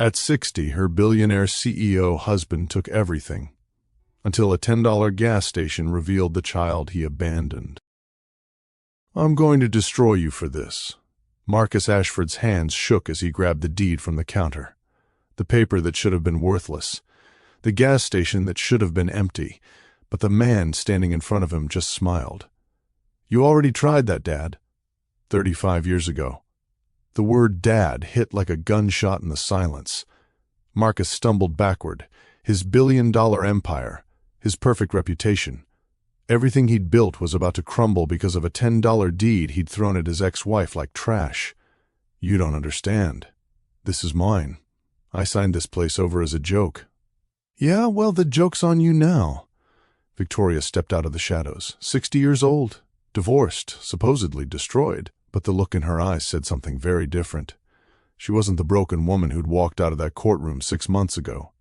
At 60, her billionaire CEO husband took everything, until a $10 gas station revealed the child he abandoned. "I'm going to destroy you for this." Marcus Ashford's hands shook as he grabbed the deed from the counter. The paper that should have been worthless. The gas station that should have been empty. But the man standing in front of him just smiled. "You already tried that, Dad." 35 years ago. The word Dad hit like a gunshot in the silence. Marcus stumbled backward. His billion-dollar empire, his perfect reputation. Everything he'd built was about to crumble because of a $10 deed he'd thrown at his ex-wife like trash. "You don't understand. This is mine. I signed this place over as a joke." "Yeah, well, the joke's on you now." Victoria stepped out of the shadows. 60 years old, divorced, supposedly destroyed, but the look in her eyes said something very different. She wasn't the broken woman who'd walked out of that courtroom 6 months ago.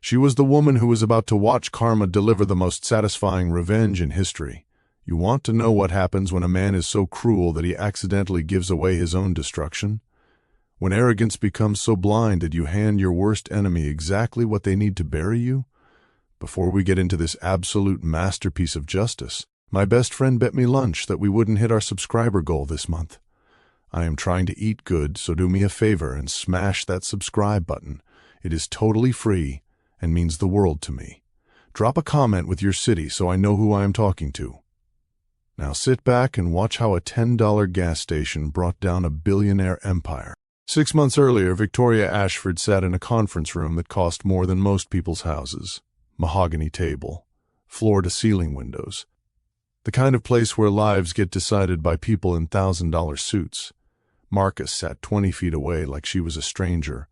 She was the woman who was about to watch karma deliver the most satisfying revenge in history. You want to know what happens when a man is so cruel that he accidentally gives away his own destruction? When arrogance becomes so blind that you hand your worst enemy exactly what they need to bury you? Before we get into this absolute masterpiece of justice, my best friend bet me lunch that we wouldn't hit our subscriber goal this month. I am trying to eat good, so do me a favor and smash that subscribe button. It is totally free and means the world to me. Drop a comment with your city so I know who I am talking to. Now sit back and watch how a $10 gas station brought down a billionaire empire. 6 months earlier, Victoria Ashford sat in a conference room that cost more than most people's houses. Mahogany table, floor-to-ceiling windows. The kind of place where lives get decided by people in $1,000 suits. Marcus sat 20 feet away like she was a stranger.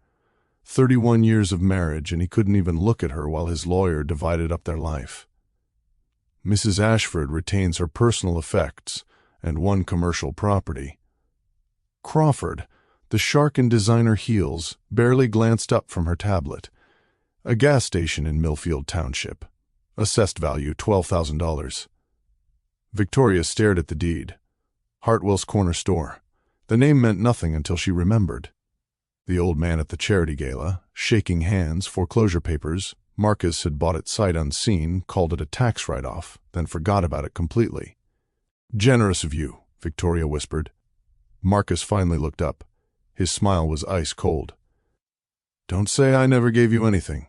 31 years of marriage, and he couldn't even look at her while his lawyer divided up their life. Mrs. Ashford retains her personal effects and one commercial property. Crawford, the shark in designer heels, barely glanced up from her tablet. A gas station in Millfield Township. Assessed value $12,000. Victoria stared at the deed. Hartwell's Corner Store. The name meant nothing until she remembered. The old man at the charity gala, shaking hands, foreclosure papers. Marcus had bought it sight unseen, called it a tax write-off, then forgot about it completely. "Generous of you," Victoria whispered. Marcus finally looked up. His smile was ice cold. "Don't say I never gave you anything."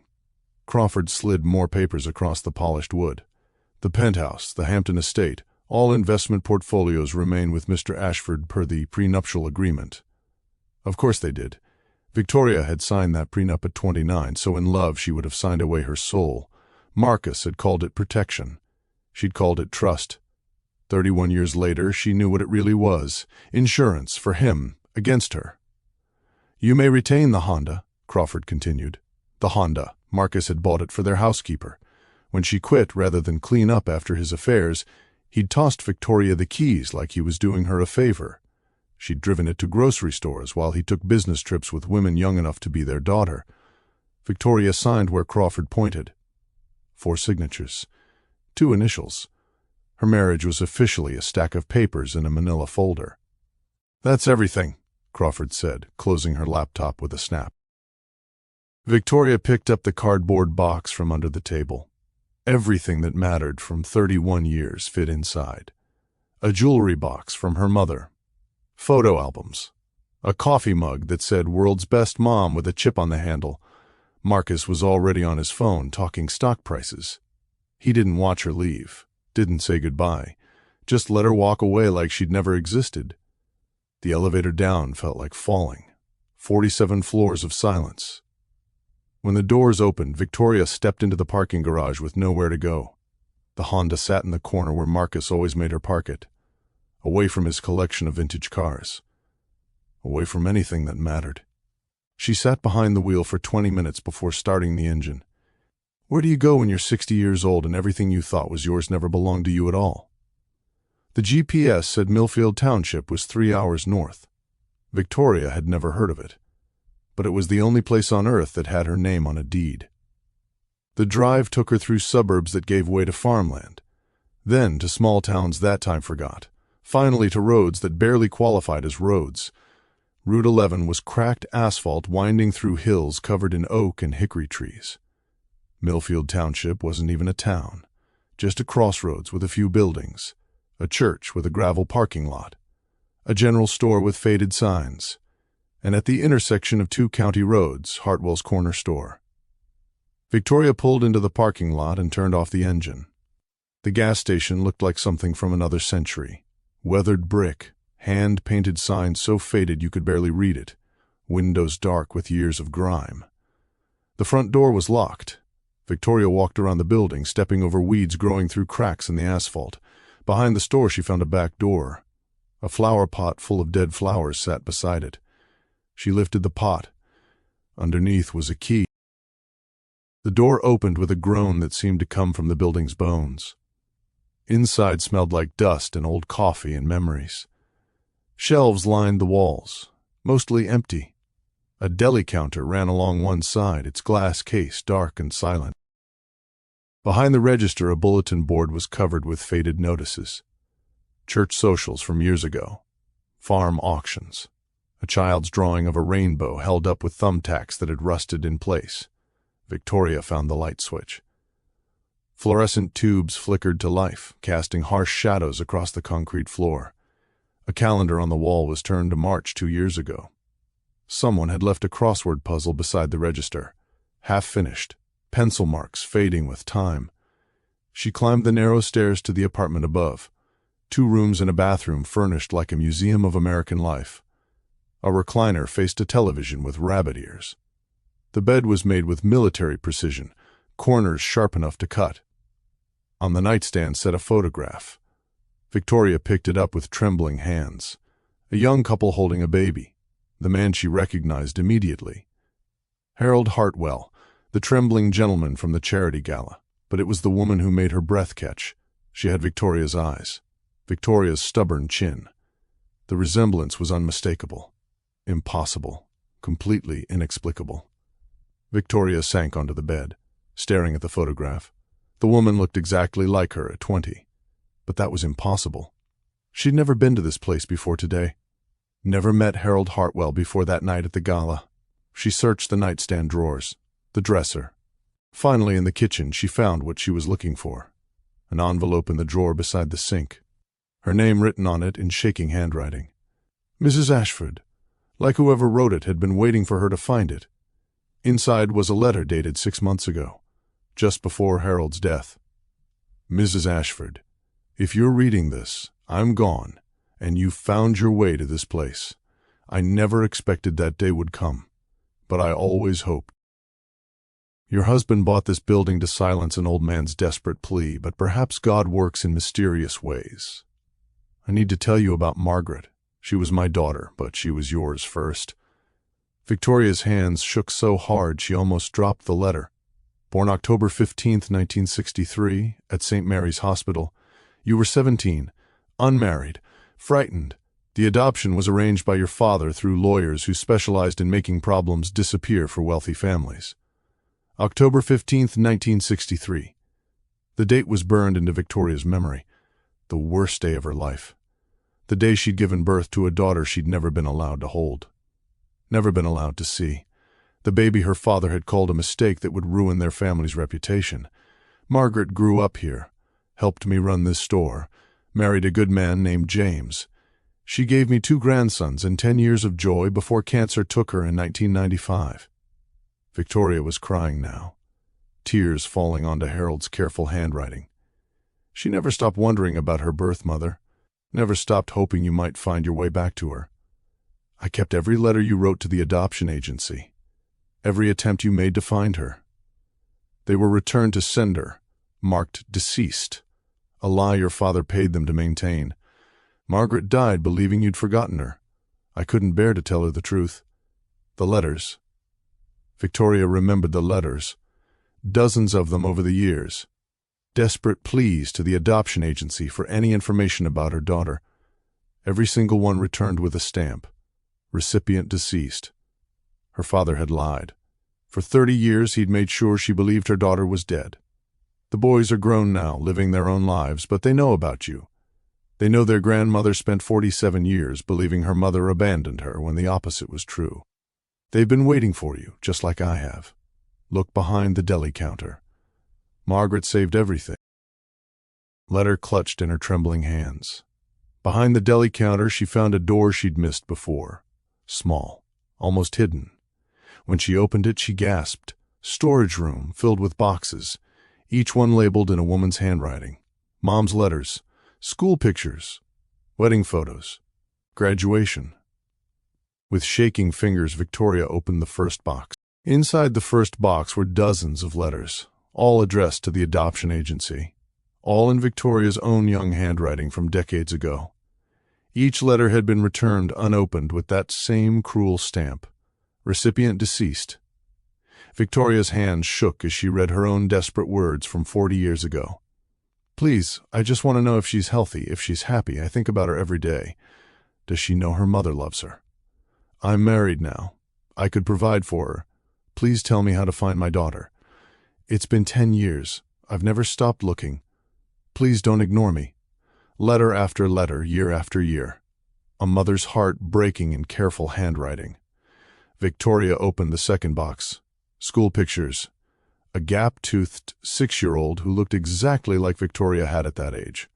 Crawford slid more papers across the polished wood. "The penthouse, the Hampton estate, all investment portfolios remain with Mr. Ashford per the prenuptial agreement." Of course they did. Victoria had signed that prenup at 29, so in love she would have signed away her soul. Marcus had called it protection. She'd called it trust. 31 years later, she knew what it really was. Insurance for him, against her. "You may retain the Honda," Crawford continued. The Honda. Marcus had bought it for their housekeeper. When she quit, rather than clean up after his affairs, he'd tossed Victoria the keys like he was doing her a favor. She'd driven it to grocery stores while he took business trips with women young enough to be their daughter. Victoria signed where Crawford pointed. 4 signatures. 2 initials. Her marriage was officially a stack of papers in a manila folder. "That's everything," Crawford said, closing her laptop with a snap. Victoria picked up the cardboard box from under the table. Everything that mattered from 31 years fit inside. A jewelry box from her mother. Photo albums. A coffee mug that said "World's Best Mom" with a chip on the handle. Marcus was already on his phone talking stock prices. He didn't watch her leave, didn't say goodbye, just let her walk away like she'd never existed. The elevator down felt like falling. 47 floors of silence. When the doors opened, Victoria stepped into the parking garage with nowhere to go. The Honda sat in the corner where Marcus always made her park it, away from his collection of vintage cars, away from anything that mattered. She sat behind the wheel for 20 minutes before starting the engine. Where do you go when you're 60 years old and everything you thought was yours never belonged to you at all? The GPS said Millfield Township was 3 hours north. Victoria had never heard of it, but it was the only place on earth that had her name on a deed. The drive took her through suburbs that gave way to farmland, then to small towns that time forgot, finally to roads that barely qualified as roads. Route 11 was cracked asphalt winding through hills covered in oak and hickory trees. Millfield Township wasn't even a town, just a crossroads with a few buildings, a church with a gravel parking lot, a general store with faded signs, and at the intersection of two county roads, Hartwell's corner store. Victoria pulled into the parking lot and turned off the engine. The gas station looked like something from another century. Weathered brick, hand-painted signs so faded you could barely read it, windows dark with years of grime. The front door was locked. Victoria walked around the building, stepping over weeds growing through cracks in the asphalt. Behind the store she found a back door. A flower pot full of dead flowers sat beside it. She lifted the pot. Underneath was a key. The door opened with a groan that seemed to come from the building's bones. Inside smelled like dust and old coffee and memories. Shelves lined the walls, mostly empty. A deli counter ran along one side, its glass case dark and silent. Behind the register, a bulletin board was covered with faded notices. Church socials from years ago. Farm auctions. A child's drawing of a rainbow held up with thumbtacks that had rusted in place. Victoria found the light switch. Fluorescent tubes flickered to life, casting harsh shadows across the concrete floor. A calendar on the wall was turned to March 2 years ago. Someone had left a crossword puzzle beside the register, half finished, pencil marks fading with time. She climbed the narrow stairs to the apartment above. 2 rooms and a bathroom furnished like a museum of American life. A recliner faced a television with rabbit ears. The bed was made with military precision, corners sharp enough to cut. On the nightstand sat a photograph. Victoria picked it up with trembling hands. A young couple holding a baby. The man she recognized immediately. Harold Hartwell, the trembling gentleman from the charity gala. But it was the woman who made her breath catch. She had Victoria's eyes, Victoria's stubborn chin. The resemblance was unmistakable. Impossible. Completely inexplicable. Victoria sank onto the bed, staring at the photograph. The woman looked exactly like her at 20. But that was impossible. She'd never been to this place before today. Never met Harold Hartwell before that night at the gala. She searched the nightstand drawers, the dresser. Finally, in the kitchen, she found what she was looking for. An envelope in the drawer beside the sink. Her name written on it in shaking handwriting. Mrs. Ashford. Like whoever wrote it had been waiting for her to find it. Inside was a letter dated 6 months ago, just before Harold's death. Mrs. Ashford. If you're reading this, I'm gone, and you found your way to this place. I never expected that day would come, but I always hoped. Your husband bought this building to silence an old man's desperate plea, but perhaps God works in mysterious ways. I need to tell you about Margaret. She was my daughter, but she was yours first. Victoria's hands shook so hard she almost dropped the letter. Born October 15, 1963, at St. Mary's Hospital. You were 17, unmarried, frightened. The adoption was arranged by your father through lawyers who specialized in making problems disappear for wealthy families. October 15, 1963. The date was burned into Victoria's memory. The worst day of her life. The day she'd given birth to a daughter she'd never been allowed to hold. Never been allowed to see. The baby her father had called a mistake that would ruin their family's reputation. Margaret grew up here, helped me run this store, married a good man named James. She gave me 2 grandsons and 10 years of joy before cancer took her in 1995. Victoria was crying now, tears falling onto Harold's careful handwriting. She never stopped wondering about her birth mother, never stopped hoping you might find your way back to her. I kept every letter you wrote to the adoption agency, every attempt you made to find her. They were returned to sender, marked deceased, a lie your father paid them to maintain. Margaret died believing you'd forgotten her. I couldn't bear to tell her the truth. The letters. Victoria remembered the letters, dozens of them over the years. Desperate pleas to the adoption agency for any information about her daughter. Every single one returned with a stamp. Recipient deceased. Her father had lied. For 30 years he'd made sure she believed her daughter was dead. The boys are grown now, living their own lives, but they know about you. They know their grandmother spent 47 years believing her mother abandoned her when the opposite was true. They've been waiting for you, just like I have. Look behind the deli counter. Margaret saved everything. Letter clutched in her trembling hands. Behind the deli counter, she found a door she'd missed before. Small, almost hidden. When she opened it, she gasped. Storage room filled with boxes, each one labeled in a woman's handwriting. Mom's letters, school pictures, wedding photos, graduation. With shaking fingers, Victoria opened the first box. Inside the first box were dozens of letters, all addressed to the adoption agency, all in Victoria's own young handwriting from decades ago. Each letter had been returned unopened with that same cruel stamp. Recipient deceased. Victoria's hands shook as she read her own desperate words from 40 years ago. Please, I just want to know if she's healthy, if she's happy. I think about her every day. Does she know her mother loves her? I'm married now. I could provide for her. Please tell me how to find my daughter. It's been 10 years. I've never stopped looking. Please don't ignore me. Letter after letter, year after year. A mother's heart breaking in careful handwriting. Victoria opened the second box. School pictures. A gap-toothed 6-year-old who looked exactly like Victoria had at that age.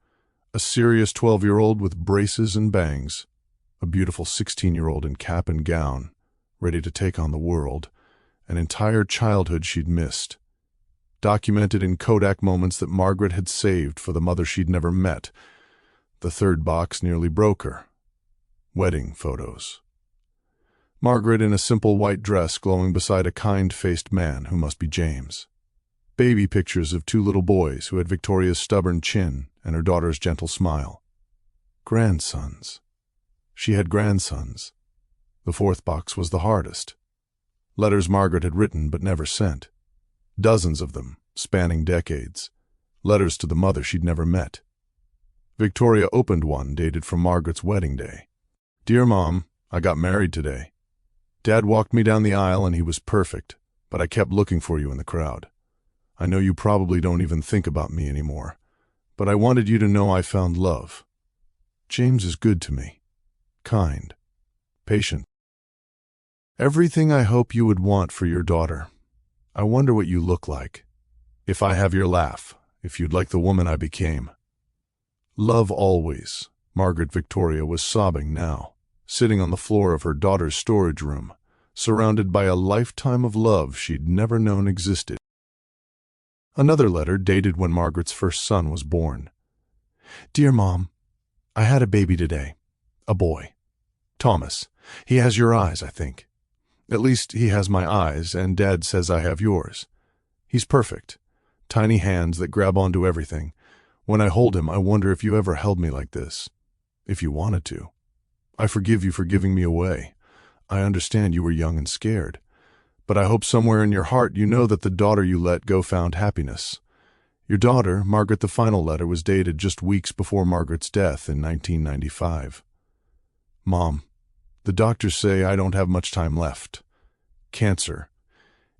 A serious 12-year-old with braces and bangs. A beautiful 16-year-old in cap and gown, ready to take on the world. An entire childhood she'd missed. Documented in Kodak moments that Margaret had saved for the mother she'd never met. The third box nearly broke her. Wedding photos. Margaret in a simple white dress glowing beside a kind-faced man who must be James. Baby pictures of 2 little boys who had Victoria's stubborn chin and her daughter's gentle smile. Grandsons. She had grandsons. The fourth box was the hardest. Letters Margaret had written but never sent. Dozens of them, spanning decades. Letters to the mother she'd never met. Victoria opened one dated from Margaret's wedding day. Dear Mom, I got married today. Dad walked me down the aisle and he was perfect, but I kept looking for you in the crowd. I know you probably don't even think about me anymore, but I wanted you to know I found love. James is good to me. Kind. Patient. Everything I hope you would want for your daughter. I wonder what you look like. If I have your laugh, if you'd like the woman I became. Love always. Margaret Victoria was sobbing now, sitting on the floor of her daughter's storage room, surrounded by a lifetime of love she'd never known existed. Another letter dated when Margaret's first son was born. Dear Mom, I had a baby today. A boy. Thomas. He has your eyes, I think. At least he has my eyes, and Dad says I have yours. He's perfect. Tiny hands that grab onto everything. When I hold him, I wonder if you ever held me like this. If you wanted to. I forgive you for giving me away. I understand you were young and scared. But I hope somewhere in your heart you know that the daughter you let go found happiness. Your daughter, Margaret, the final letter was dated just weeks before Margaret's death in 1995. Mom, the doctors say I don't have much time left. Cancer.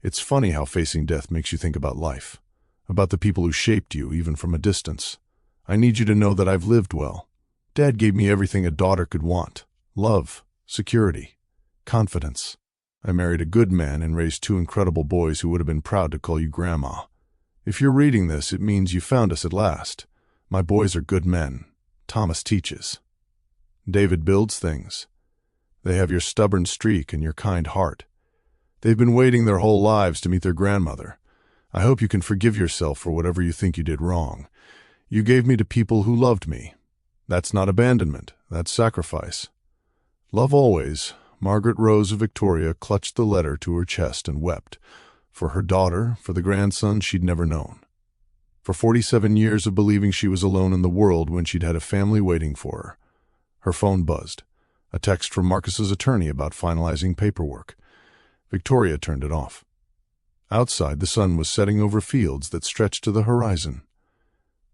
It's funny how facing death makes you think about life, about the people who shaped you, even from a distance. I need you to know that I've lived well. Dad gave me everything a daughter could want. Love, security, confidence. I married a good man and raised 2 incredible boys who would have been proud to call you Grandma. If you're reading this, it means you found us at last. My boys are good men. Thomas teaches. David builds things. They have your stubborn streak and your kind heart. They've been waiting their whole lives to meet their grandmother. I hope you can forgive yourself for whatever you think you did wrong. You gave me to people who loved me. That's not abandonment. That's sacrifice. Love always. Margaret Rose of Victoria clutched the letter to her chest and wept. For her daughter, for the grandson she'd never known. For 47 years of believing she was alone in the world when she'd had a family waiting for her. Her phone buzzed. A text from Marcus's attorney about finalizing paperwork. Victoria turned it off. Outside, the sun was setting over fields that stretched to the horizon.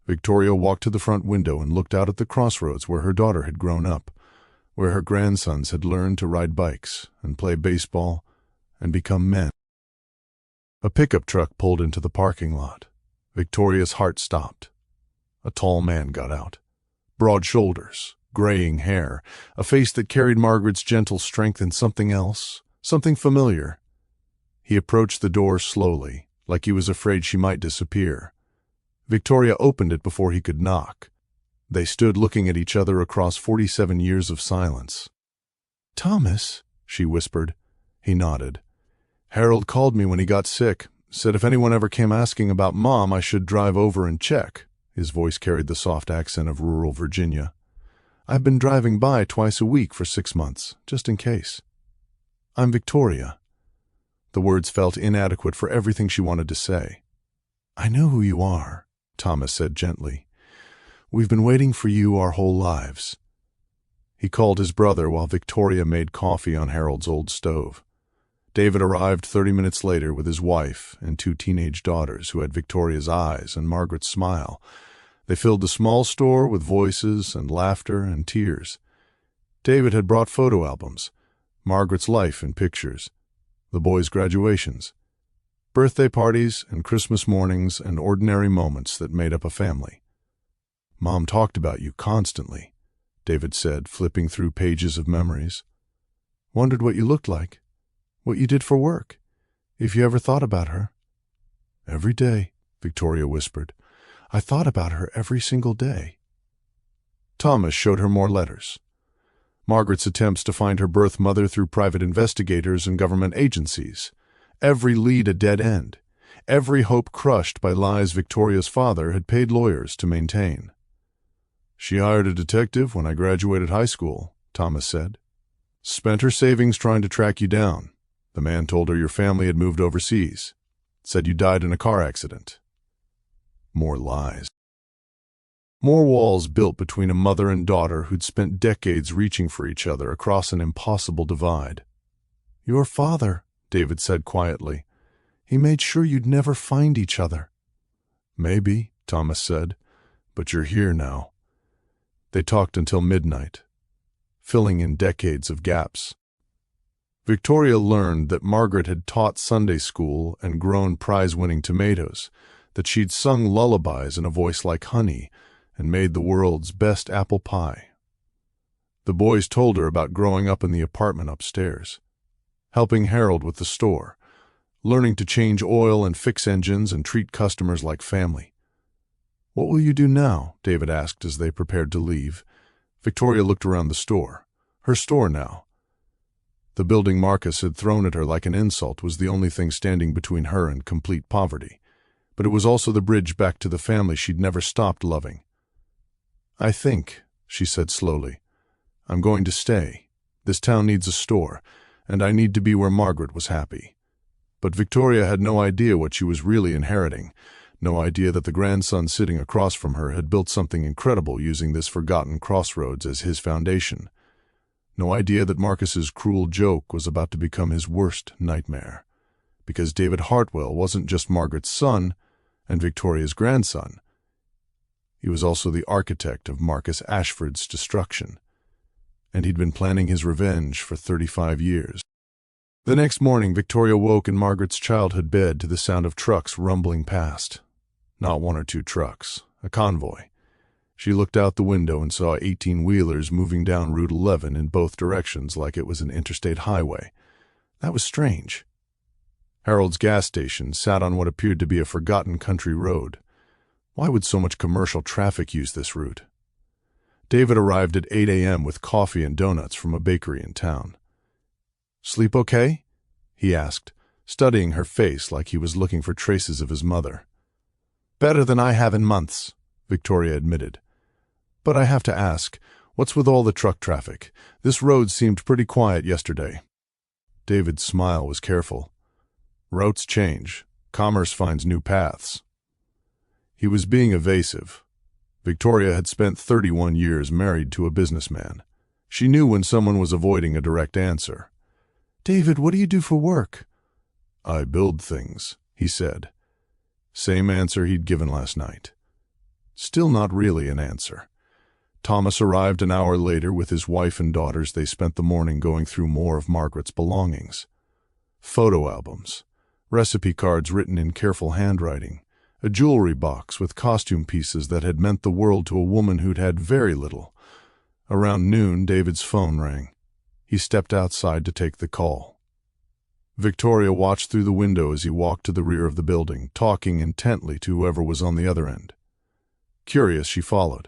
Victoria walked to the front window and looked out at the crossroads where her daughter had grown up, where her grandsons had learned to ride bikes and play baseball and become men. A pickup truck pulled into the parking lot. Victoria's heart stopped. A tall man got out. Broad shoulders, graying hair, a face that carried Margaret's gentle strength and something else, something familiar. He approached the door slowly, like he was afraid she might disappear. Victoria opened it before he could knock. They stood looking at each other across 47 years of silence. "Thomas," she whispered. He nodded. "Harold called me when he got sick, said if anyone ever came asking about Mom, I should drive over and check." His voice carried the soft accent of rural Virginia. "I've been driving by twice a week for 6 months, just in case. I'm Victoria." The words felt inadequate for everything she wanted to say. "I know who you are," Thomas said gently. "We've been waiting for you our whole lives." He called his brother while Victoria made coffee on Harold's old stove. David arrived 30 minutes later with his wife and 2 teenage daughters who had Victoria's eyes and Margaret's smile. They filled the small store with voices and laughter and tears. David had brought photo albums, Margaret's life in pictures, the boys' graduations, birthday parties and Christmas mornings and ordinary moments that made up a family. "Mom talked about you constantly," David said, flipping through pages of memories. "Wondered what you looked like, what you did for work, if you ever thought about her." "Every day," Victoria whispered. "I thought about her every single day." Thomas showed her more letters. Margaret's attempts to find her birth mother through private investigators and government agencies. Every lead a dead end. Every hope crushed by lies Victoria's father had paid lawyers to maintain. "She hired a detective when I graduated high school," Thomas said. "Spent her savings trying to track you down. The man told her your family had moved overseas. Said you died in a car accident." More lies. More walls built between a mother and daughter who'd spent decades reaching for each other across an impossible divide. "Your father," David said quietly. "He made sure you'd never find each other." "Maybe," Thomas said, "but you're here now." They talked until midnight, filling in decades of gaps. Victoria learned that Margaret had taught Sunday school and grown prize-winning tomatoes, that she'd sung lullabies in a voice like honey and made the world's best apple pie. The boys told her about growing up in the apartment upstairs, helping Harold with the store, learning to change oil and fix engines and treat customers like family. "What will you do now?" David asked as they prepared to leave. Victoria looked around the store. Her store now. The building Marcus had thrown at her like an insult was the only thing standing between her and complete poverty. But it was also the bridge back to the family she'd never stopped loving. "I think," she said slowly, "I'm going to stay. This town needs a store, and I need to be where Margaret was happy." But Victoria had no idea what she was really inheriting, no idea that the grandson sitting across from her had built something incredible using this forgotten crossroads as his foundation. No idea that Marcus's cruel joke was about to become his worst nightmare. Because David Hartwell wasn't just Margaret's son and Victoria's grandson. He was also the architect of Marcus Ashford's destruction. And he'd been planning his revenge for 35 years. The next morning, Victoria woke in Margaret's childhood bed to the sound of trucks rumbling past. Not 1 or 2 trucks, a convoy. She looked out the window and saw 18-wheelers moving down Route 11 in both directions like it was an interstate highway. That was strange. Harold's gas station sat on what appeared to be a forgotten country road. Why would so much commercial traffic use this route? David arrived at 8 a.m. with coffee and donuts from a bakery in town. "Sleep okay?" he asked, studying her face like he was looking for traces of his mother. "Better than I have in months," Victoria admitted. "But I have to ask, what's with all the truck traffic? This road seemed pretty quiet yesterday." David's smile was careful. "Routes change. Commerce finds new paths." He was being evasive. Victoria had spent 31 years married to a businessman. She knew when someone was avoiding a direct answer. "David, what do you do for work?" "I build things," he said. Same answer he'd given last night. Still not really an answer. Thomas arrived an hour later with his wife and daughters. They spent the morning going through more of Margaret's belongings. Photo albums, recipe cards written in careful handwriting, A jewelry box with costume pieces that had meant the world to a woman who'd had very little. Around noon, David's phone rang. He stepped outside to take the call. Victoria watched through the window as he walked to the rear of the building, talking intently to whoever was on the other end. Curious, she followed.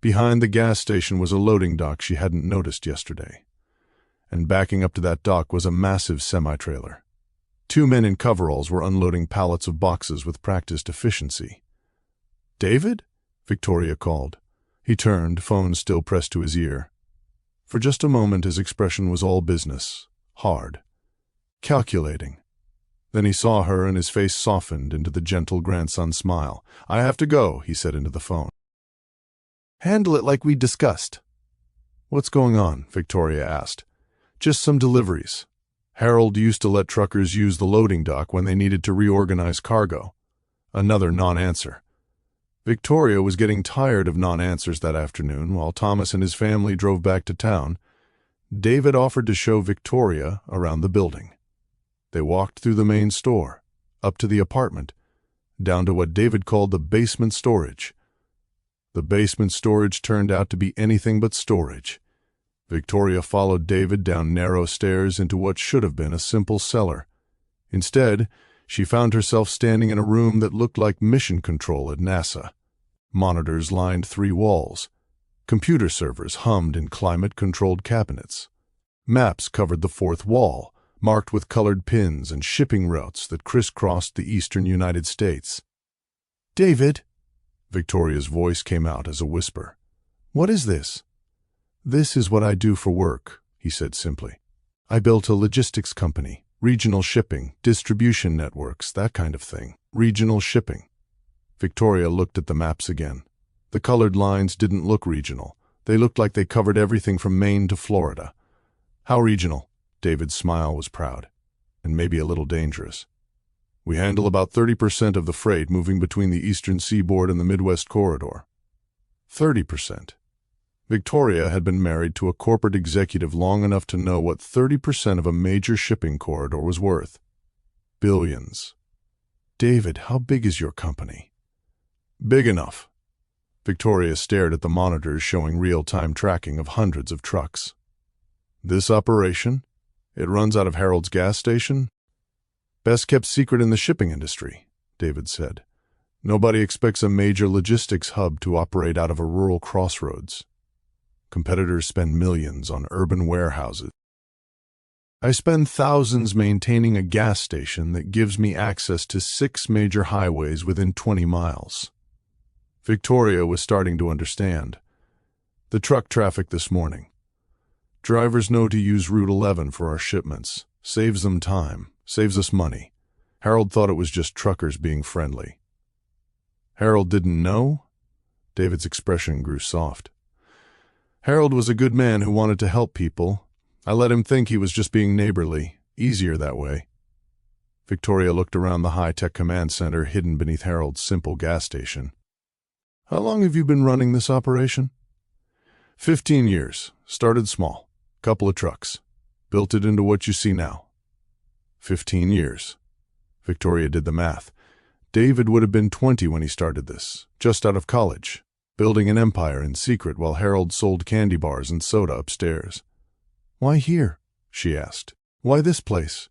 Behind the gas station was a loading dock she hadn't noticed yesterday. And backing up to that dock was a massive semi-trailer. Two men in coveralls were unloading pallets of boxes with practiced efficiency. "David?" Victoria called. He turned, phone still pressed to his ear. For just a moment his expression was all business, hard, calculating. Then he saw her and his face softened into the gentle grandson smile. "I have to go," he said into the phone. "Handle it like we discussed." "What's going on?" Victoria asked. "Just some deliveries. Harold used to let truckers use the loading dock when they needed to reorganize cargo." Another non-answer. Victoria was getting tired of non-answers that afternoon. While Thomas and his family drove back to town, David offered to show Victoria around the building. They walked through the main store, up to the apartment, down to what David called the basement storage. The basement storage turned out to be anything but storage. Victoria followed David down narrow stairs into what should have been a simple cellar. Instead, she found herself standing in a room that looked like mission control at NASA. Monitors lined 3 walls. Computer servers hummed in climate-controlled cabinets. Maps covered the 4th wall, marked with colored pins and shipping routes that crisscrossed the eastern United States. "David," Victoria's voice came out as a whisper. "What is this?" "This is what I do for work," he said simply. "I built a logistics company, regional shipping, distribution networks, that kind of thing. Regional shipping." Victoria looked at the maps again. The colored lines didn't look regional. They looked like they covered everything from Maine to Florida. "How regional?" David's smile was proud, and maybe a little dangerous. "We handle about 30% of the freight moving between the eastern seaboard and the Midwest corridor." 30%. Victoria had been married to a corporate executive long enough to know what 30% of a major shipping corridor was worth. Billions. "David, how big is your company?" "Big enough." Victoria stared at the monitors showing real-time tracking of hundreds of trucks. "This operation? It runs out of Harold's gas station?" "Best kept secret in the shipping industry," David said. "Nobody expects a major logistics hub to operate out of a rural crossroads. Competitors spend millions on urban warehouses. I spend thousands maintaining a gas station that gives me access to 6 major highways within 20 miles. Victoria was starting to understand. The truck traffic this morning. Drivers know to use Route 11 for our shipments. Saves them time, saves us money. Harold thought it was just truckers being friendly. Harold didn't know? David's expression grew soft. Harold was a good man who wanted to help people. I let him think he was just being neighborly, easier that way. Victoria looked around the high-tech command center hidden beneath Harold's simple gas station. How long have you been running this operation? 15 years. Started small. Couple of trucks. Built it into what you see now. 15 years. Victoria did the math. David would have been 20 when he started this, just out of college, building an empire in secret while Harold sold candy bars and soda upstairs. Why here? She asked. Why this place?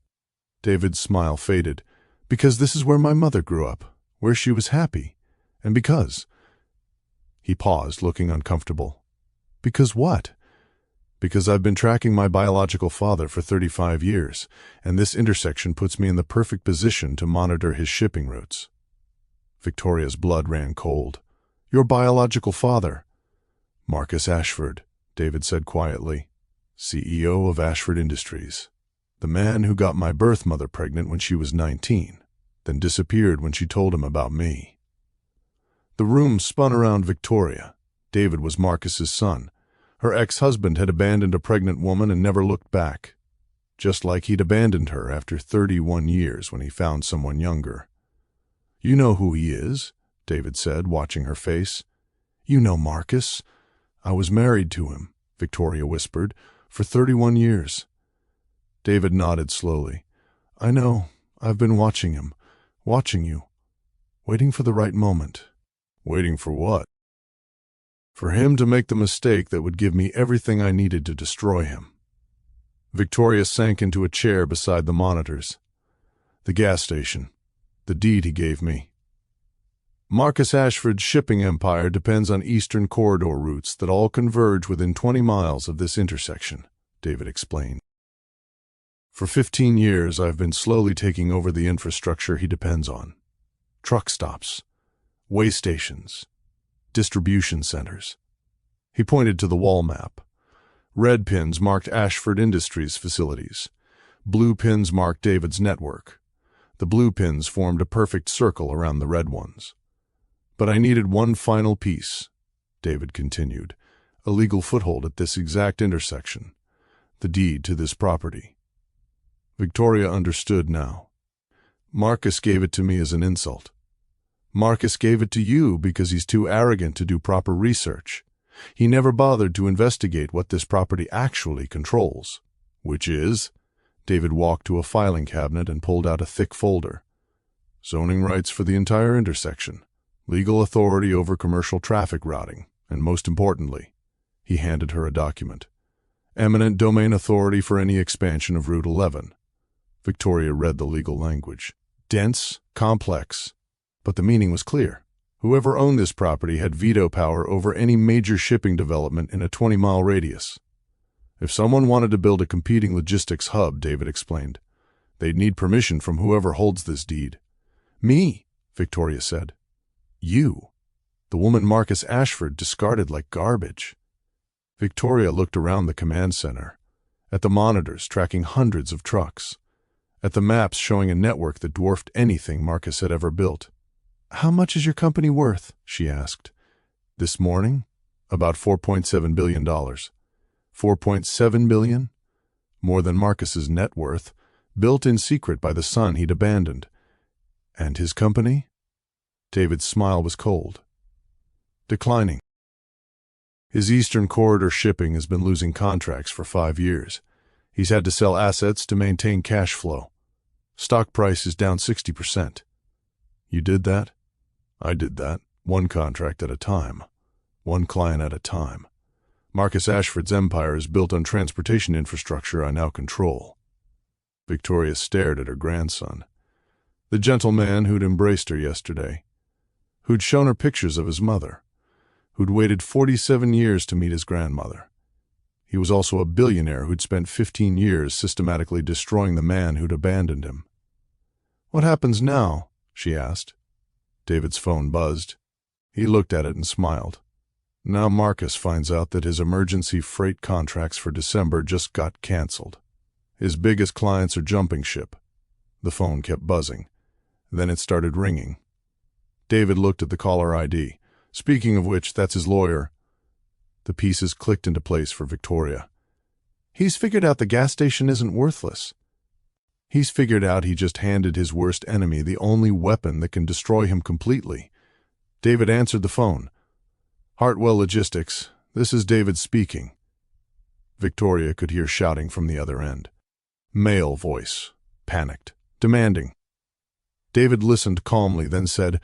David's smile faded. Because this is where my mother grew up, where she was happy. And because... He paused, looking uncomfortable. Because what? Because I've been tracking my biological father for 35 years, and this intersection puts me in the perfect position to monitor his shipping routes. Victoria's blood ran cold. Your biological father? Marcus Ashford, David said quietly. CEO of Ashford Industries. The man who got my birth mother pregnant when she was 19, then disappeared when she told him about me. The room spun around Victoria. David was Marcus's son. Her ex-husband had abandoned a pregnant woman and never looked back. Just like he'd abandoned her after 31 years when he found someone younger. You know who he is, David said, watching her face. You know Marcus. I was married to him, Victoria whispered, for 31 years. David nodded slowly. I know. I've been watching him. Watching you. Waiting for the right moment. Waiting for what? For him to make the mistake that would give me everything I needed to destroy him. Victoria sank into a chair beside the monitors. The gas station. The deed he gave me. Marcus Ashford's shipping empire depends on eastern corridor routes that all converge within 20 miles of this intersection, David explained. For 15 years, I've been slowly taking over the infrastructure he depends on. Truck stops, way stations, distribution centers. He pointed to the wall map. Red pins marked Ashford Industries facilities. Blue pins marked David's network. The blue pins formed a perfect circle around the red ones. But I needed one final piece, David continued, a legal foothold at this exact intersection, the deed to this property. Victoria understood now. Marcus gave it to me as an insult. Marcus gave it to you because he's too arrogant to do proper research. He never bothered to investigate what this property actually controls, which is, David walked to a filing cabinet and pulled out a thick folder. Zoning rights for the entire intersection, legal authority over commercial traffic routing, and most importantly, he handed her a document, eminent domain authority for any expansion of Route 11. Victoria read the legal language. Dense, complex, but the meaning was clear. Whoever owned this property had veto power over any major shipping development in a 20-mile radius. If someone wanted to build a competing logistics hub, David explained, they'd need permission from whoever holds this deed. Me, Victoria said. You, the woman Marcus Ashford discarded like garbage. Victoria looked around the command center, at the monitors tracking hundreds of trucks, at the maps showing a network that dwarfed anything Marcus had ever built. How much is your company worth? She asked. This morning, about $4.7 billion. $4.7 billion? More than Marcus's net worth, built in secret by the son he'd abandoned. And his company? David's smile was cold. Declining. His Eastern Corridor shipping has been losing contracts for 5 years. He's had to sell assets to maintain cash flow. Stock price is down 60%. You did that? I did that. One contract at a time. One client at a time. Marcus Ashford's empire is built on transportation infrastructure I now control. Victoria stared at her grandson. The gentleman who'd embraced her yesterday. Who'd shown her pictures of his mother. Who'd waited 47 years to meet his grandmother. He was also a billionaire who'd spent 15 years systematically destroying the man who'd abandoned him. What happens now? She asked. David's phone buzzed. He looked at it and smiled. Now Marcus finds out that his emergency freight contracts for December just got canceled. His biggest clients are jumping ship. The phone kept buzzing. Then it started ringing. David looked at the caller ID. Speaking of which, that's his lawyer. The pieces clicked into place for Victoria. He's figured out the gas station isn't worthless. He's figured out he just handed his worst enemy the only weapon that can destroy him completely. David answered the phone. Hartwell Logistics, this is David speaking. Victoria could hear shouting from the other end. Male voice, panicked, demanding. David listened calmly, then said,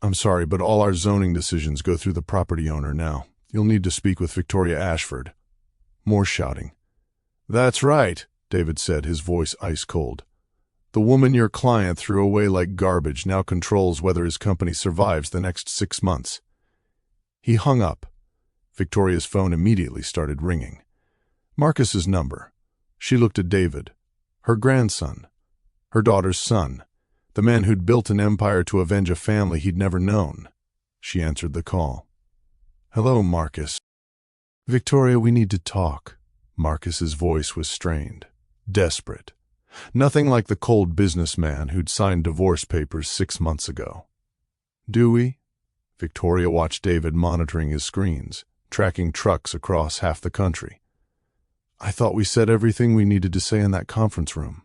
I'm sorry, but all our zoning decisions go through the property owner now. You'll need to speak with Victoria Ashford. More shouting. That's right, David said, his voice ice cold. The woman your client threw away like garbage now controls whether his company survives the next 6 months. He hung up. Victoria's phone immediately started ringing. Marcus's number. She looked at David. Her grandson. Her daughter's son. The man who'd built an empire to avenge a family he'd never known. She answered the call. Hello, Marcus. Victoria, we need to talk. Marcus's voice was strained, desperate. Nothing like the cold businessman who'd signed divorce papers 6 months ago. Do we? Victoria watched David monitoring his screens, tracking trucks across half the country. I thought we said everything we needed to say in that conference room.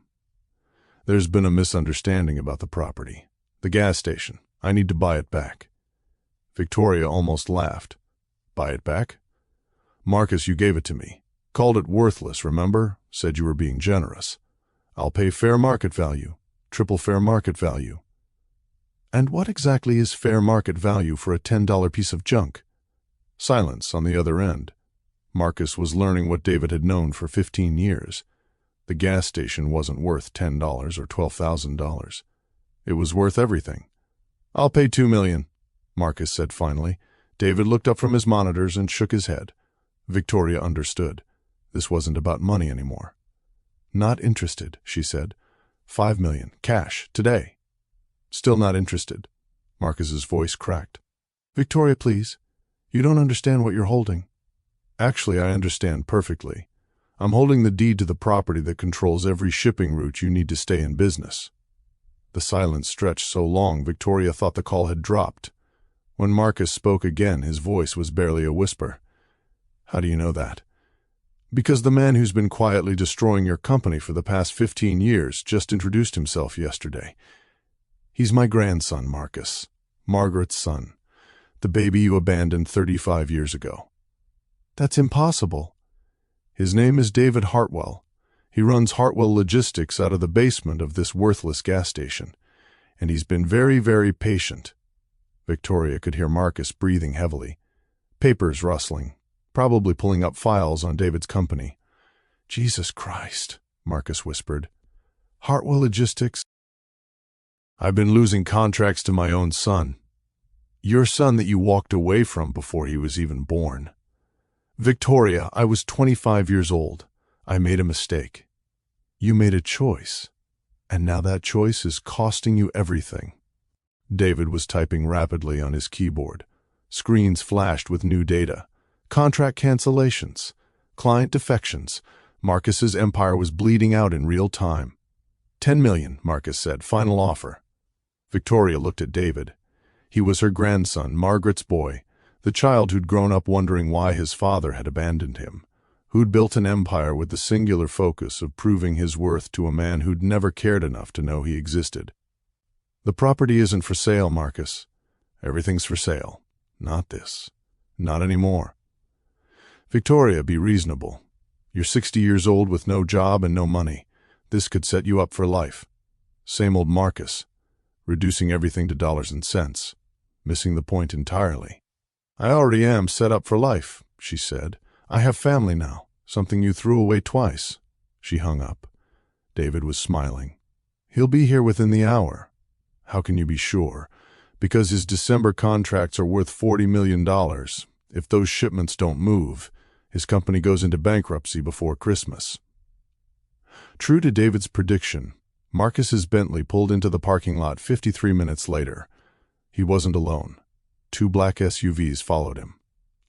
There's been a misunderstanding about the property. The gas station. I need to buy it back. Victoria almost laughed. Buy it back? Marcus, you gave it to me. Called it worthless, remember? Said you were being generous. I'll pay fair market value. Triple fair market value. And what exactly is fair market value for a $10 piece of junk? Silence on the other end. Marcus was learning what David had known for 15 years. The gas station wasn't worth $10 or $12,000. It was worth everything. "I'll pay $2 million, Marcus said finally. David looked up from his monitors and shook his head. Victoria understood. This wasn't about money anymore. "Not interested," she said. $5 million, cash, today." "Still not interested." Marcus's voice cracked. "Victoria, please. You don't understand what you're holding." "Actually, I understand perfectly. I'm holding the deed to the property that controls every shipping route you need to stay in business." The silence stretched so long Victoria thought the call had dropped. When Marcus spoke again, his voice was barely a whisper. "How do you know that?" "Because the man who's been quietly destroying your company for the past 15 years just introduced himself yesterday. He's my grandson, Marcus. Margaret's son. The baby you abandoned 35 years ago." "That's impossible." "His name is David Hartwell. He runs Hartwell Logistics out of the basement of this worthless gas station. And he's been very, very patient." Victoria could hear Marcus breathing heavily. Papers rustling, probably pulling up files on David's company. "Jesus Christ," Marcus whispered. "Hartwell Logistics?" "I've been losing contracts to my own son. Your son that you walked away from before he was even born." "Victoria, I was 25 years old. I made a mistake." "You made a choice, and now that choice is costing you everything." David was typing rapidly on his keyboard. Screens flashed with new data. Contract cancellations. Client defections. Marcus's empire was bleeding out in real time. $10 million, Marcus said. Final offer. Victoria looked at David. He was her grandson, Margaret's boy, the child who'd grown up wondering why his father had abandoned him, who'd built an empire with the singular focus of proving his worth to a man who'd never cared enough to know he existed. "The property isn't for sale, Marcus. Everything's for sale. Not this. Not anymore." "Victoria, be reasonable. You're 60 years old with no job and no money. This could set you up for life." Same old Marcus, reducing everything to dollars and cents, missing the point entirely. "I already am set up for life," she said. "I have family now, something you threw away twice." She hung up. David was smiling. "He'll be here within the hour." "How can you be sure?" "Because his December contracts are worth $40 million. If those shipments don't move, his company goes into bankruptcy before Christmas." True to David's prediction, Marcus's Bentley pulled into the parking lot 53 minutes later. He wasn't alone. 2 black SUVs followed him.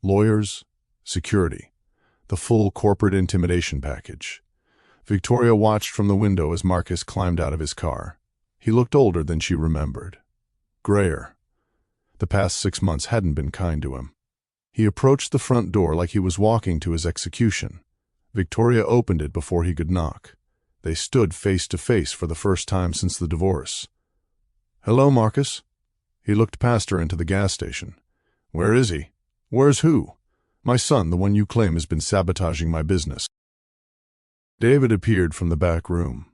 Lawyers, security, the full corporate intimidation package. Victoria watched from the window as Marcus climbed out of his car. He looked older than she remembered. Grayer. The past 6 months hadn't been kind to him. He approached the front door like he was walking to his execution. Victoria opened it before he could knock. They stood face to face for the first time since the divorce. "Hello, Marcus." He looked past her into the gas station. "Where is he?" "Where's who?" "My son, the one you claim has been sabotaging my business." David appeared from the back room.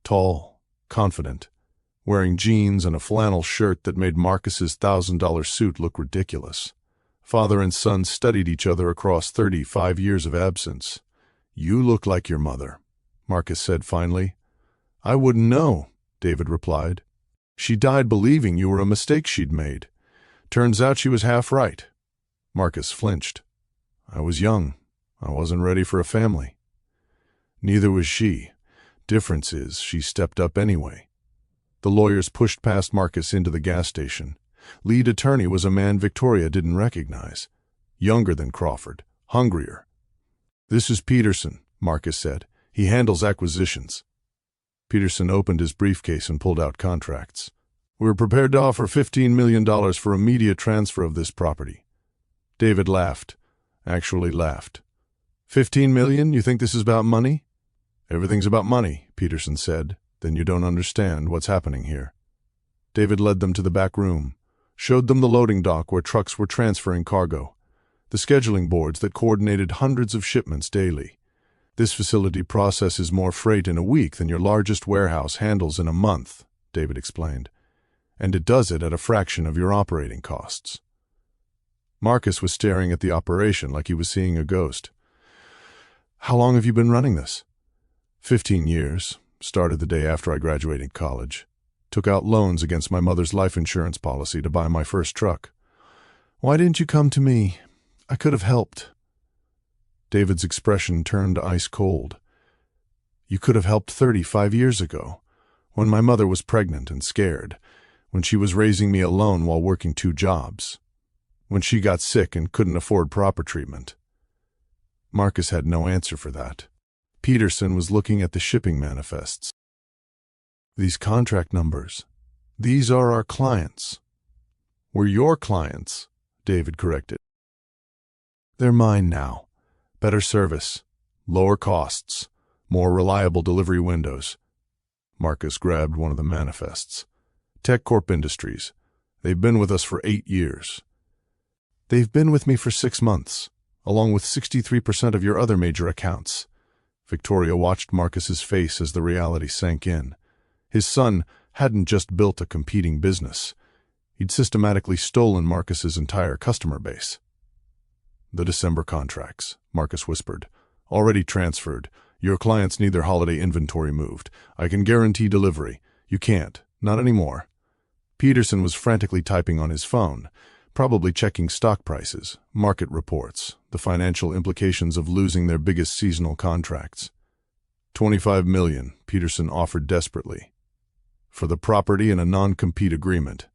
Tall, confident, wearing jeans and a flannel shirt that made Marcus's $1,000 suit look ridiculous. Father and son studied each other across 35 years of absence. "You look like your mother," Marcus said finally. "I wouldn't know," David replied. "She died believing you were a mistake she'd made. Turns out she was half right." Marcus flinched. "I was young. I wasn't ready for a family." "Neither was she. Difference is, she stepped up anyway." The lawyers pushed past Marcus into the gas station. Lead attorney was a man Victoria didn't recognize. Younger than Crawford. Hungrier. "This is Peterson," Marcus said. "He handles acquisitions." Peterson opened his briefcase and pulled out contracts. "We're prepared to offer $15 million for immediate transfer of this property." David laughed. Actually laughed. "$15 million? You think this is about money?" "Everything's about money," Peterson said. "Then you don't understand what's happening here." David led them to the back room, showed them the loading dock where trucks were transferring cargo, the scheduling boards that coordinated hundreds of shipments daily. "This facility processes more freight in a week than your largest warehouse handles in a month," David explained. and it does it at a fraction of your operating costs. Marcus was staring at the operation like he was seeing a ghost. How long have you been running this? 15 years. Started the day after I graduated college. Took out loans against my mother's life insurance policy to buy my first truck. Why didn't you come to me? I could have helped. David's expression turned ice cold. You could have helped 35 years ago, when my mother was pregnant and scared, when she was raising me alone while working 2 jobs, when she got sick and couldn't afford proper treatment. Marcus had no answer for that. Peterson was looking at the shipping manifests. These contract numbers, these are our clients. We're your clients, David corrected. They're mine now. Better service, lower costs, more reliable delivery windows. Marcus grabbed one of the manifests. TechCorp Industries. They've been with us for 8 years. They've been with me for 6 months, along with 63% of your other major accounts. Victoria watched Marcus's face as the reality sank in. His son hadn't just built a competing business. He'd systematically stolen Marcus's entire customer base. The December contracts, Marcus whispered. Already transferred. Your clients need their holiday inventory moved. I can guarantee delivery. You can't. Not anymore. Peterson was frantically typing on his phone, probably checking stock prices, market reports, the financial implications of losing their biggest seasonal contracts. $25 million, Peterson offered desperately. For the property and a non-compete agreement.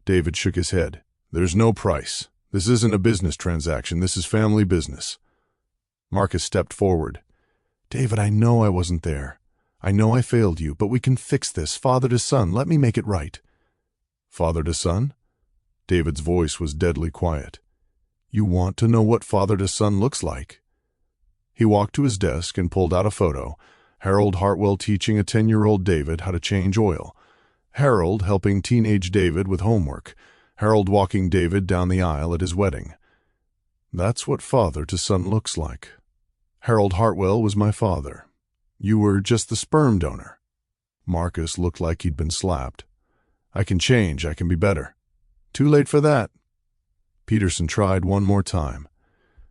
David shook his head. There's no price. This isn't a business transaction. This is family business. Marcus stepped forward. David, I know I wasn't there. I know I failed you, but we can fix this, father to son. Let me make it right. Father to son? David's voice was deadly quiet. You want to know what father to son looks like? He walked to his desk and pulled out a photo. Harold Hartwell teaching a 10-year-old David how to change oil. Harold helping teenage David with homework. Harold walking David down the aisle at his wedding. That's what father to son looks like. Harold Hartwell was my father. You were just the sperm donor. Marcus looked like he'd been slapped. I can change. I can be better. Too late for that. Peterson tried one more time.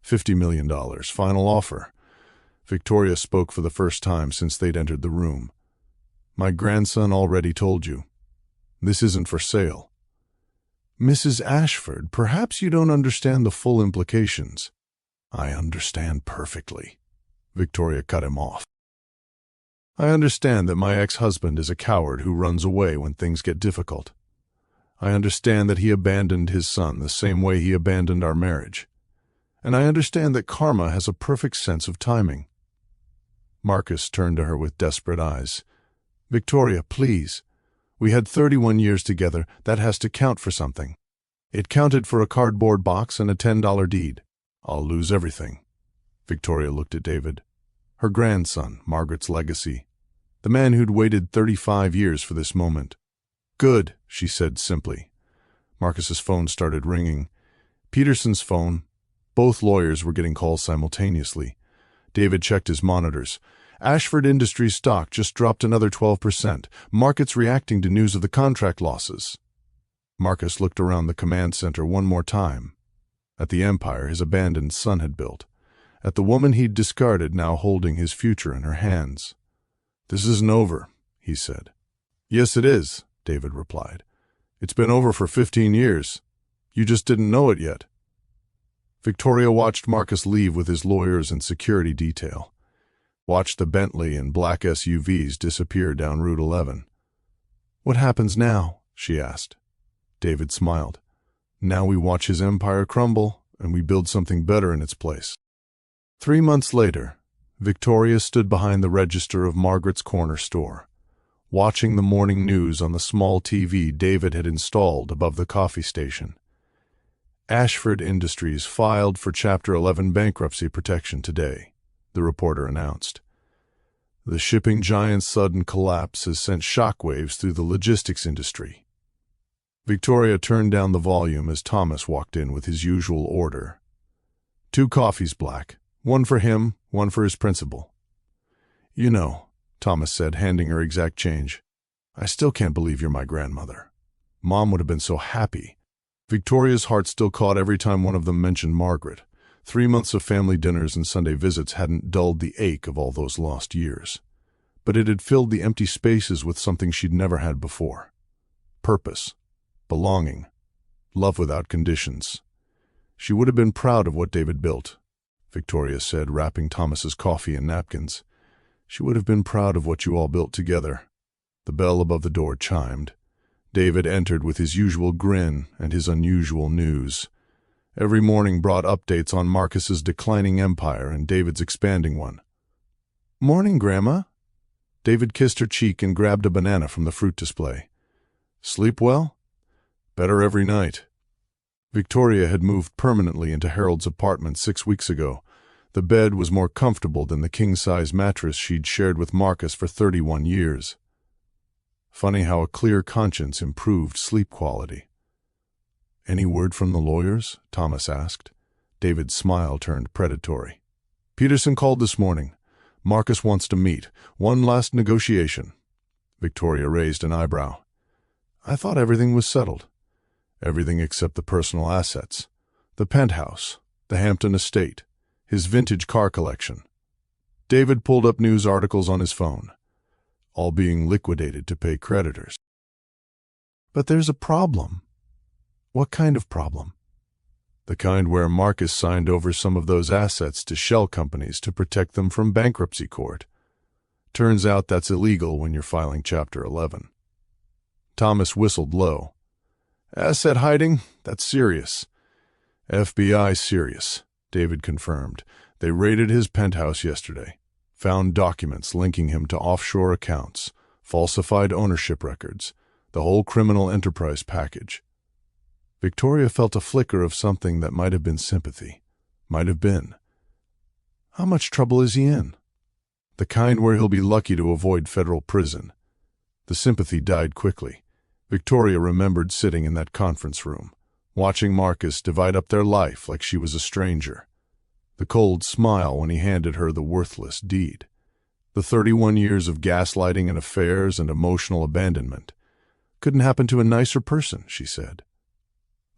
$50 million, final offer. Victoria spoke for the first time since they'd entered the room. My grandson already told you. This isn't for sale. Mrs. Ashford, perhaps you don't understand the full implications. I understand perfectly. Victoria cut him off. I understand that my ex-husband is a coward who runs away when things get difficult. I understand that he abandoned his son the same way he abandoned our marriage. And I understand that karma has a perfect sense of timing. Marcus turned to her with desperate eyes. Victoria, please. We had 31 years together. That has to count for something. It counted for a cardboard box and a $10 deed. I'll lose everything. Victoria looked at David. Her grandson, Margaret's legacy. The man who'd waited 35 years for this moment. Good, she said simply. Marcus's phone started ringing. Peterson's phone. Both lawyers were getting calls simultaneously. David checked his monitors. Ashford Industries stock just dropped another 12%. Markets reacting to news of the contract losses. Marcus looked around the command center one more time. At the empire his abandoned son had built. At the woman he'd discarded now holding his future in her hands. This isn't over, he said. Yes, it is, David replied. It's been over for 15 years. You just didn't know it yet. Victoria watched Marcus leave with his lawyers and security detail. Watched the Bentley and black SUVs disappear down Route 11. What happens now? She asked. David smiled. Now we watch his empire crumble, and we build something better in its place. 3 months later, Victoria stood behind the register of Margaret's corner store, watching the morning news on the small TV David had installed above the coffee station. Ashford Industries filed for Chapter 11 bankruptcy protection today, the reporter announced. The shipping giant's sudden collapse has sent shockwaves through the logistics industry. Victoria turned down the volume as Thomas walked in with his usual order. 2 coffees black, one for him, one for his principal. You know, Thomas said, handing her exact change, I still can't believe you're my grandmother. Mom would have been so happy. Victoria's heart still caught every time one of them mentioned Margaret. 3 months of family dinners and Sunday visits hadn't dulled the ache of all those lost years. But it had filled the empty spaces with something she'd never had before. Purpose, belonging, love without conditions. She would have been proud of what David built, Victoria said, wrapping Thomas's coffee in napkins. She would have been proud of what you all built together. The bell above the door chimed. David entered with his usual grin and his unusual news. Every morning brought updates on Marcus's declining empire and David's expanding one. "Morning, Grandma." David kissed her cheek and grabbed a banana from the fruit display. "Sleep well?" "Better every night." Victoria had moved permanently into Harold's apartment 6 weeks ago. The bed was more comfortable than the king-size mattress she'd shared with Marcus for 31 years. Funny how a clear conscience improved sleep quality. "Any word from the lawyers?" Thomas asked. David's smile turned predatory. "Peterson called this morning. Marcus wants to meet. One last negotiation." Victoria raised an eyebrow. "I thought everything was settled." "Everything except the personal assets. The penthouse, the Hampton estate, his vintage car collection." David pulled up news articles on his phone. All being liquidated to pay creditors. "But there's a problem." "What kind of problem?" "The kind where Marcus signed over some of those assets to shell companies to protect them from bankruptcy court. Turns out that's illegal when you're filing Chapter 11. Thomas whistled low. "Asset hiding? That's serious." "FBI serious," David confirmed. "They raided his penthouse yesterday. Found documents linking him to offshore accounts, falsified ownership records, the whole criminal enterprise package." Victoria felt a flicker of something that might have been sympathy. Might have been. "How much trouble is he in?" "The kind where he'll be lucky to avoid federal prison." The sympathy died quickly. Victoria remembered sitting in that conference room, watching Marcus divide up their life like she was a stranger. The cold smile when he handed her the worthless deed. The 31 years of gaslighting and affairs and emotional abandonment. "Couldn't happen to a nicer person," she said.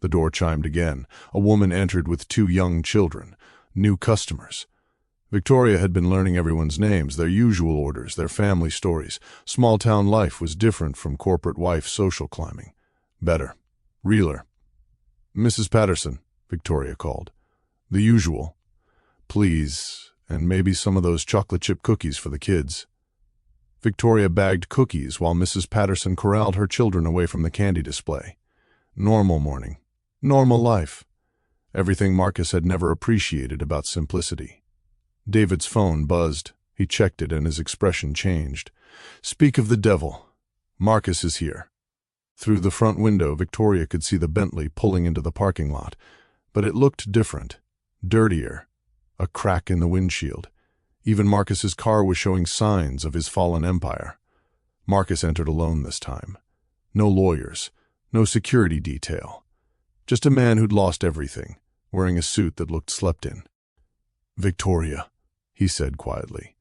The door chimed again. A woman entered with 2 young children, new customers. Victoria had been learning everyone's names, their usual orders, their family stories. Small-town life was different from corporate wife social climbing. Better. Realer. "Mrs. Patterson," Victoria called. "The usual. Please, and maybe some of those chocolate chip cookies for the kids." Victoria bagged cookies while Mrs. Patterson corralled her children away from the candy display. Normal morning. Normal life. Everything Marcus had never appreciated about simplicity. David's phone buzzed. He checked it and his expression changed. "Speak of the devil. Marcus is here." Through the front window, Victoria could see the Bentley pulling into the parking lot, but it looked different, dirtier, a crack in the windshield. Even Marcus's car was showing signs of his fallen empire. Marcus entered alone this time. No lawyers, no security detail. Just a man who'd lost everything, wearing a suit that looked slept in. "Victoria," he said quietly.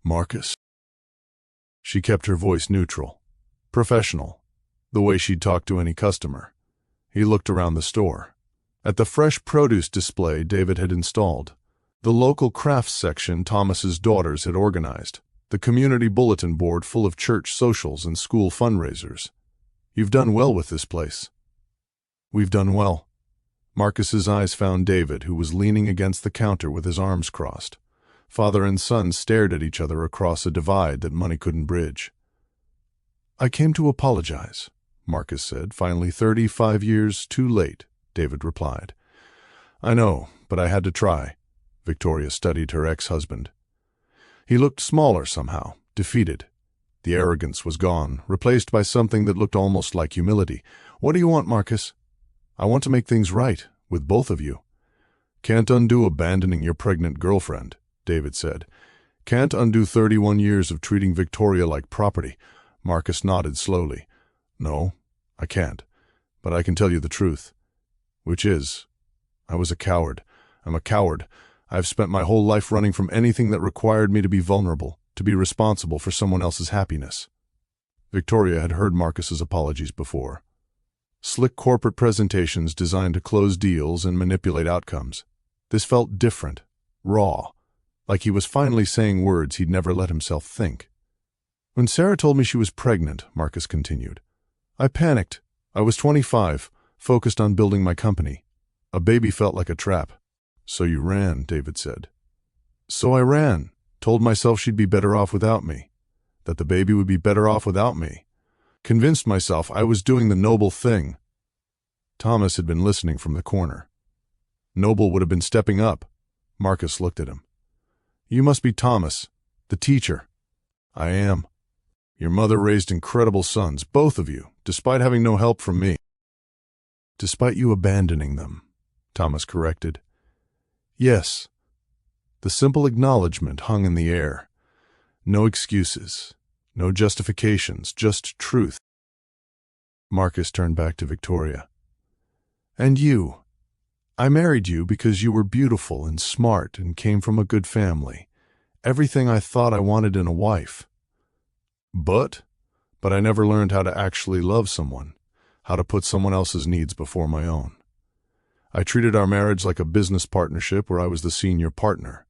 "Marcus?" She kept her voice neutral, professional, the way she'd talk to any customer. He looked around the store. At the fresh produce display David had installed, the local crafts section Thomas's daughters had organized, the community bulletin board full of church socials and school fundraisers. "You've done well with this place." "We've done well." Marcus's eyes found David, who was leaning against the counter with his arms crossed. Father and son stared at each other across a divide that money couldn't bridge. "I came to apologize," Marcus said, finally. 35 years too late," David replied. "I know, but I had to try." Victoria studied her ex-husband. He looked smaller somehow, defeated. The arrogance was gone, replaced by something that looked almost like humility. "What do you want, Marcus?" "I want to make things right, with both of you." "Can't undo abandoning your pregnant girlfriend," David said. "Can't undo 31 years of treating Victoria like property." Marcus nodded slowly. "No, I can't. But I can tell you the truth. Which is, I was a coward. I'm a coward. I've spent my whole life running from anything that required me to be vulnerable, to be responsible for someone else's happiness." Victoria had heard Marcus's apologies before. Slick corporate presentations designed to close deals and manipulate outcomes. This felt different, raw, like he was finally saying words he'd never let himself think. When Sarah told me she was pregnant, Marcus continued, I panicked. I was 25, focused on building my company. A baby felt like a trap. So you ran, David said. So I ran, told myself she'd be better off without me, that the baby would be better off without me. Convinced myself I was doing the noble thing. Thomas had been listening from the corner. Noble would have been stepping up. Marcus looked at him. You must be Thomas, the teacher. I am. Your mother raised incredible sons, both of you, despite having no help from me. Despite you abandoning them, Thomas corrected. Yes. The simple acknowledgement hung in the air. No excuses, no justifications, just truth. Marcus turned back to Victoria. And you. I married you because you were beautiful and smart and came from a good family. Everything I thought I wanted in a wife. But I never learned how to actually love someone, how to put someone else's needs before my own. I treated our marriage like a business partnership where I was the senior partner.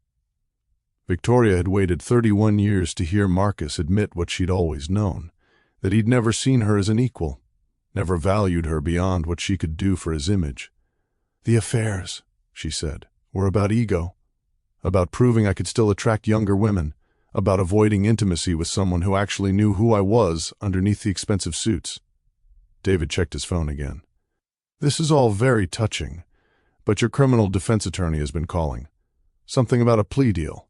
Victoria had waited 31 years to hear Marcus admit what she'd always known, that he'd never seen her as an equal, never valued her beyond what she could do for his image. The affairs, she said, were about ego, about proving I could still attract younger women, about avoiding intimacy with someone who actually knew who I was underneath the expensive suits. David checked his phone again. This is all very touching, but your criminal defense attorney has been calling. Something about a plea deal.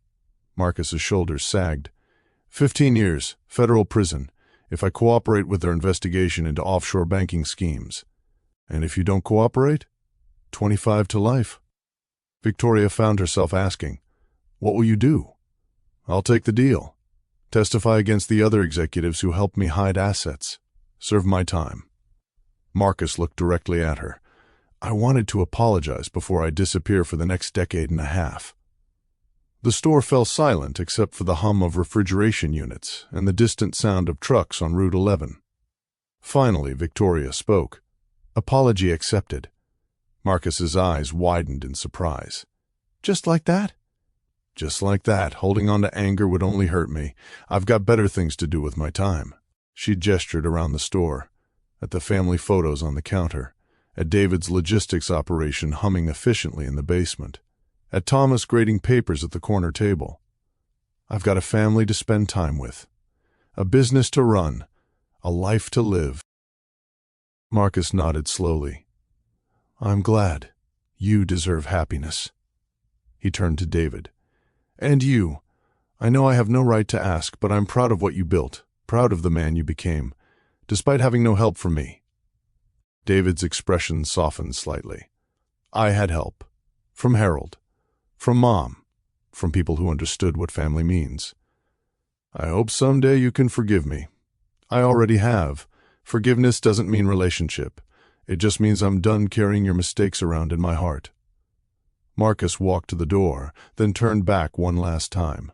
Marcus's shoulders sagged. 15 years, federal prison, if I cooperate with their investigation into offshore banking schemes. And if you don't cooperate, 25 to life. Victoria found herself asking, what will you do? I'll take the deal. Testify against the other executives who helped me hide assets. Serve my time. Marcus looked directly at her. I wanted to apologize before I disappear for the next decade and a half. The store fell silent except for the hum of refrigeration units and the distant sound of trucks on Route 11. Finally, Victoria spoke. Apology accepted. Marcus's eyes widened in surprise. Just like that? Just like that. Holding on to anger would only hurt me. I've got better things to do with my time. She gestured around the store, at the family photos on the counter, at David's logistics operation humming efficiently in the basement, at Thomas grading papers at the corner table. I've got a family to spend time with, a business to run, a life to live. Marcus nodded slowly. I'm glad. You deserve happiness. He turned to David. And you. I know I have no right to ask, but I'm proud of what you built, proud of the man you became, despite having no help from me. David's expression softened slightly. I had help. From Harold. From Mom. From people who understood what family means. I hope someday you can forgive me. I already have. Forgiveness doesn't mean relationship. It just means I'm done carrying your mistakes around in my heart. Marcus walked to the door, then turned back one last time.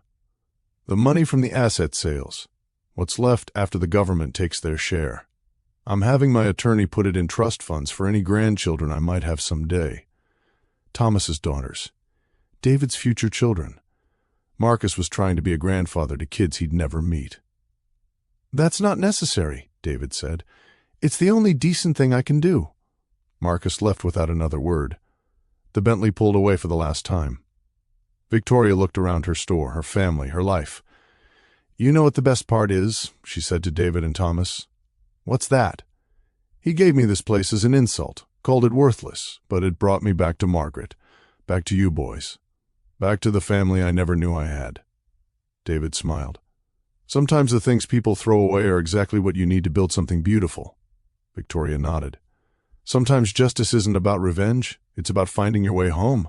The money from the asset sales. What's left after the government takes their share. I'm having my attorney put it in trust funds for any grandchildren I might have someday. Thomas's daughters. David's future children. Marcus was trying to be a grandfather to kids he'd never meet. That's not necessary, David said. It's the only decent thing I can do. Marcus left without another word. The Bentley pulled away for the last time. Victoria looked around her store, her family, her life. You know what the best part is, she said to David and Thomas. What's that? He gave me this place as an insult, called it worthless, but it brought me back to Margaret, back to you boys, back to the family I never knew I had. David smiled. Sometimes the things people throw away are exactly what you need to build something beautiful. Victoria nodded. Sometimes justice isn't about revenge, it's about finding your way home.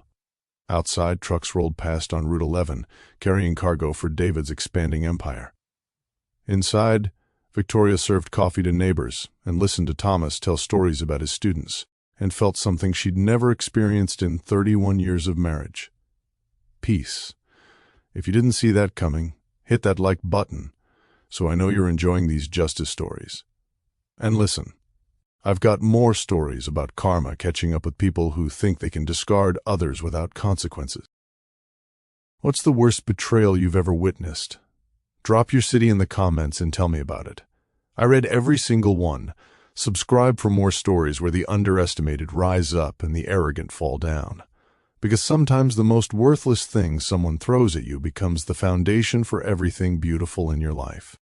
Outside, trucks rolled past on Route 11, carrying cargo for David's expanding empire. Inside, Victoria served coffee to neighbors and listened to Thomas tell stories about his students, and felt something she'd never experienced in 31 years of marriage. Peace. If you didn't see that coming, hit that like button, so I know you're enjoying these justice stories. And listen. I've got more stories about karma catching up with people who think they can discard others without consequences. What's the worst betrayal you've ever witnessed? Drop your city in the comments and tell me about it. I read every single one. Subscribe for more stories where the underestimated rise up and the arrogant fall down. Because sometimes the most worthless thing someone throws at you becomes the foundation for everything beautiful in your life.